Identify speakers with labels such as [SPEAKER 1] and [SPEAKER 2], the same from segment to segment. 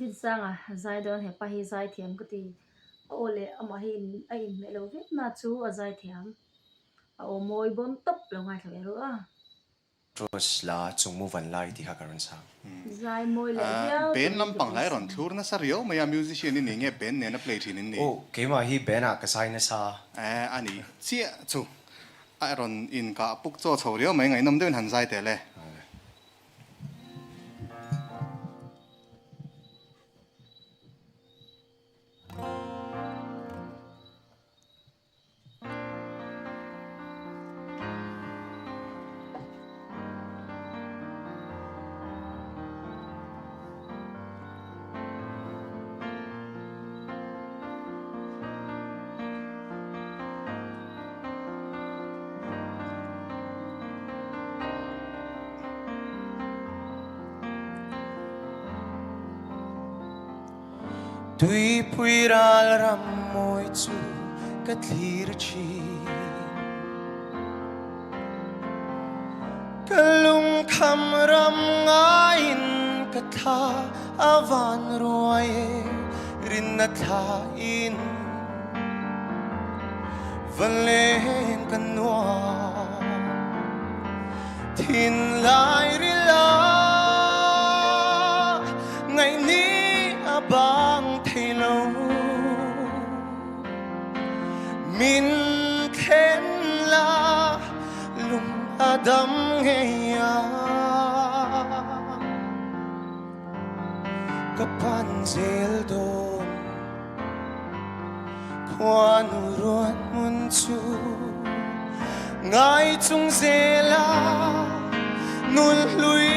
[SPEAKER 1] tin sang zai don he pa hi zai thiam ka ti ole ama hin ai me lo vek na chu a zai thiam a o moi bon top lo ngai thave ro a
[SPEAKER 2] Terus lah Chungmuvanlai di hakaran sa.
[SPEAKER 1] zai moi le hiao
[SPEAKER 3] Ben lampang lai ron thur na sario maya musician ni nge ben ne na play thin ni
[SPEAKER 2] Oh, kema hi bena kasai na sa.
[SPEAKER 3] ani chia chu ron in ka puk cho chorio mai ngai nam den han zai te le
[SPEAKER 2] Tui puiral ram moi chu katlir chi. Kalung kham ram ngain katha avan roye rin na tha in valen kanwa thin lai ri la ngày ni abang thelo min khen la lung adam ngeya kapan zel don kwan ruan mun chu ngai chung zela nul lui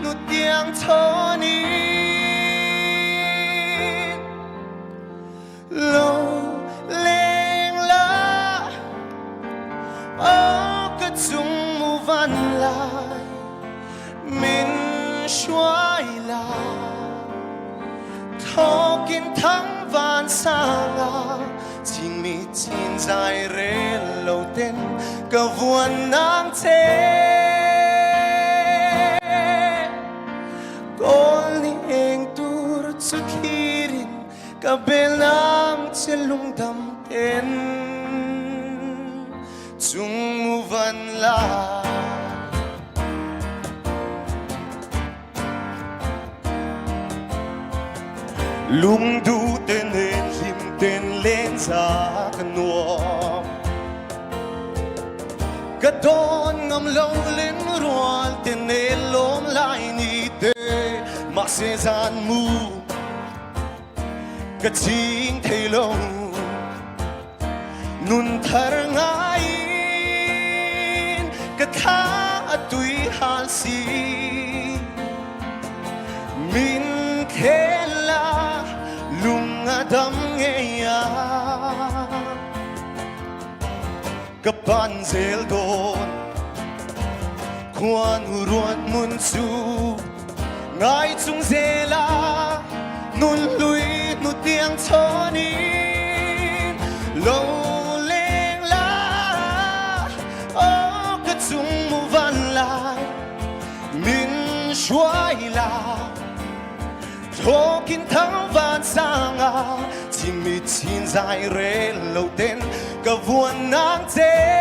[SPEAKER 2] nu tiang thoni lâu lên la cái Chungmuvanlai mình xoay la thọ kiến thắng van sang chính mi chín dài rê lâu tên cả vuông nắng thế con ni anh tur chút hirin cả bên nắng trên lung đầm tên Chungmuvanlai lung du tên lên lim tên lên ra căn nuông cái đón ngầm lâu lên ruột tên lên lom lại ni tê mặc sẽ gian mu cái chính thấy lâu nun thar ngai cái tha tui hal si min khela lung adam ngeya kapan zel don kwan ruan mun chu ngai chung zela nun lui nu tiang thoni lâu lên la cái Chungmuvanlai min xoay la thô kín thắng van sang chỉ mi chín dài rê lâu tên cả vuông nắng thế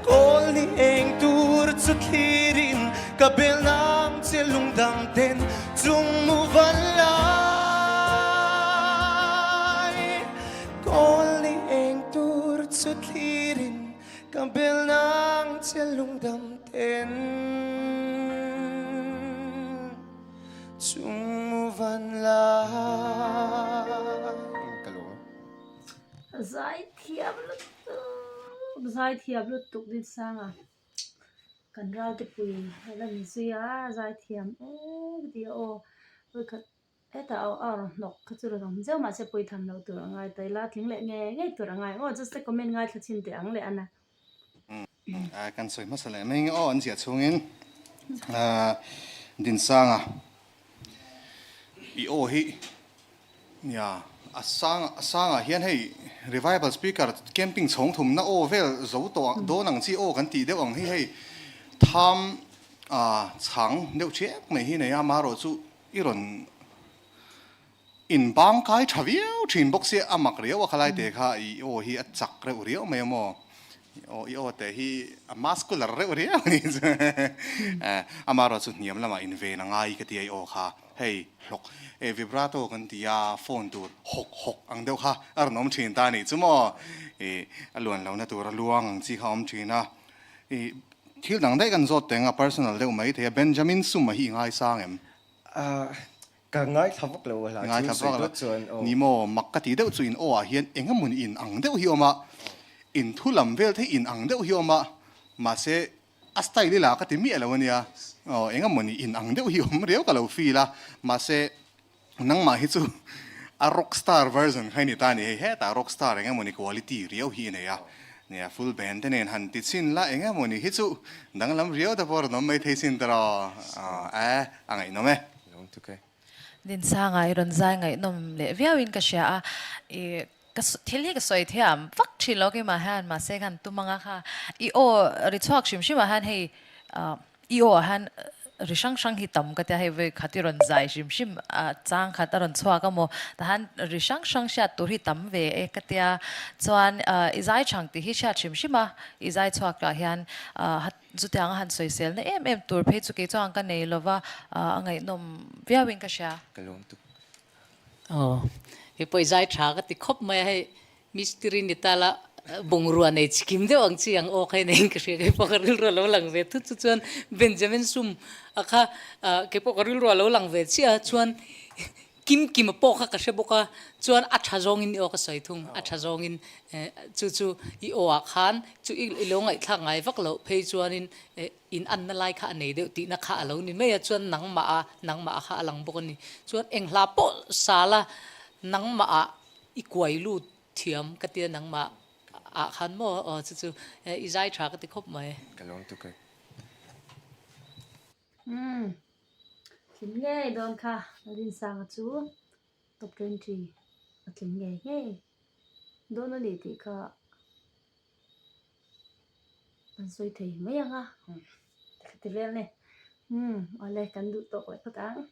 [SPEAKER 2] con ni anh tur chút hirin cả bên nam trên lung đam tên Chungmuvanlai con ni anh tur chút hirin cả bên nam trên lung đam tên Chungmuvanlai
[SPEAKER 1] zai thiam lu tuk din sang kan ral te pui la mi zia zai thiam dia o we khat eta au nok khachura dom zeu ma se pui tham lo tur ngai tai la thling le nge tur ngai o just comment ngai thachin te ang le ana
[SPEAKER 3] kan soi masala mai nge on sia chungin din sanga i o hi ya asanga hian hei revival speaker camping chhong thum na o vel zo to do nang chi o kan ti deuh ang hi hei tham chẳng nếu chết mấy hi này mà rồi chú iron in bang cái chaviao chin box ya amak rio wa khalai te kha I o hi a chak re rio me mo o I o te hi a muscular re rio ni amaro chu niam lama in ve na ngai ka ti ai o kha hey lok e vibrato kan ti ya phone tur hok hok ang deuh kha ar nom thin ta ni chumo e alon lo na tur luang chi khom thina e thil dang dai kan zot tenga personal deuh mai the Benjamin sum hi ngai sang em
[SPEAKER 2] cả ngay thắp vóc lâu là
[SPEAKER 3] ngai
[SPEAKER 2] chú
[SPEAKER 3] thap
[SPEAKER 2] soi
[SPEAKER 3] wa
[SPEAKER 2] đốt chuan
[SPEAKER 3] ni mo makati deuh chu in o a hian enga mun in ang deuh hi oma in thulam vel the in ang deuh hi oma ma se a style la ka ti mi alawania o enga mun in ang deuh hi om reu ka lo fi la ma se nang ma hi chu a rockstar version khai ni ta ni he ta rockstar enga mun quality reu hi ne ya ne full band nen han ti sin la enga mun hi chu dang lam reu da por no mai thei sin tro angai no me
[SPEAKER 2] đúng ok
[SPEAKER 4] din sanga iron zai ngai nom le viawin ka sha e ka thil hi ka soi thiam vak thi lo ke ma han ma se kan tumanga kha I o ri chok shim shim han hei I o han ri sang sang hi tam ka ta hei ve khatiron zai shim shim chang khataron chwa ka mo ta han ri sang sang sha tur hi tam ve e ka tia chuan izai chang ti hi sha shim shima izai chwak la hian zutiang han soi sel na em tur phe chu ke chang ka nei lova angai nom viawin ka sha
[SPEAKER 2] cái luôn tục
[SPEAKER 5] he poi zai tha ka ti khop mai hai mystery ni tala bongrua nei chikim de ang chi ang o khai nei ka she ke pokaril ro lo lang ve thu chu chuan Benjamin sum akha ke pokaril ro lo lang ve chia chuan kim po kha ka she boka chuan a tha zong in o ka sai thung a tha zong in chu I o a khan chu I lo ngai thla ngai vak lo phei chuan in an na lai kha nei de ti na kha lo ni me chuan nang ma kha alang bok ni chuan eng hla po sala nang ma I kwai lu thiam ka tia nang ma a khan mo chu I zai tha ka ti khop mai
[SPEAKER 2] cái luôn tục
[SPEAKER 1] Thính nghe đón kha Laldinsanga chú top 20 thính nghe đón nó đi thì kha bạn soi thấy mấy ang à thì vel này ở đây cần đủ tội phát án